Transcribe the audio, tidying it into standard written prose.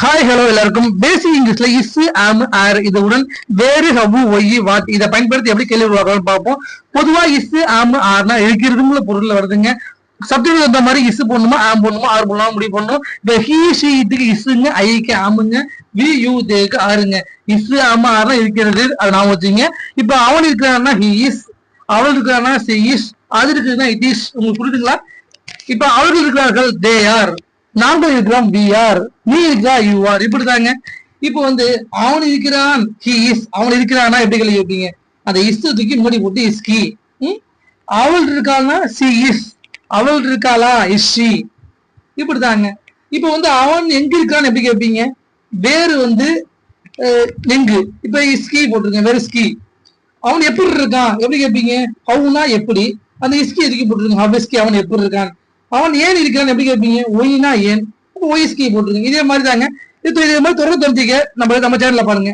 Hi hello எல்லாருக்கும் பேசிக் இங்கிலீஷ்ல is ஆம் ஆர் இதுடன் வேறு ஹவு ஒய் வாட் இதை பயன்படுத்தி எப்படி கேள்வி உருவாக்கலாம்னு பார்ப்போம். பொதுவா இஸ் ஆம் ஆர்னா இருக்கிறதுங்கிற பொருள்ல வருதுங்க. சப்ஜெக்ட் வந்த மாதிரி இஸ் போடணுமா ஆம் போடணுமா ஆர் போடலாம் முடிவு பண்ணணும். இப்போ ஹி ஷி இதுக்கு இஸ்ங்க, ஐக்கு ஆமுங்க, வி யூ தேக்கு ஆறுங்க. இஸ் ஆம் ஆர்னா இருக்கிறது, அதை நான் வச்சுங்க. இப்போ அவன் இருக்கிறான்னா ஹி இஸ், அவள் இருக்கிறான்னா சி இஸ், அது இருக்குதுன்னா இட் இஸ். உங்களுக்கு புரியுதுங்களா? இப்ப அவர்கள் இருக்கிறார்கள் தே ஆர், நாங்கள் இருக்கிறோம் வி ஆர், நீ இருக்கிறா யூ ஆர். இப்படிதாங்க. இப்போ அவன் இருக்கிறான் ஹி இஸ், அவன் இருக்கிறானா எப்படி கேள்வி கேட்பீங்க? அந்த இஸ் தூக்கி முன்னாடி போட்டு இஸ் கி. அவள் இருக்காள்னா சி இஸ், அவள் இருக்காளா இஸ் ஷி. இப்படிதாங்க. இப்போ அவன் எங்க இருக்கான்னு எப்படி கேட்பீங்க? வேறு எங்கு. இப்ப இஸ்கி போட்டிருக்கேன், வேறு ஸ்கி. அவன் எப்படி இருக்கான் எப்படி கேட்பீங்க? ஹவுனா எப்படி, அந்த இஸ்கி எதுக்கு போட்டிருக்கேன் ஹவ் இஸ்கி, அவன் எப்படி இருக்கான். அவன் ஏன் இருக்கிறான் எப்படி கேட்பீங்க? ஒய்னா ஏன், ஒய் இஸ்கி போட்டிருக்கேன். இதே மாதிரி தாங்க. இதே மாதிரி தொடர்ந்து தெரிஞ்சுக்க நம்ம சேனல்ல பாருங்க.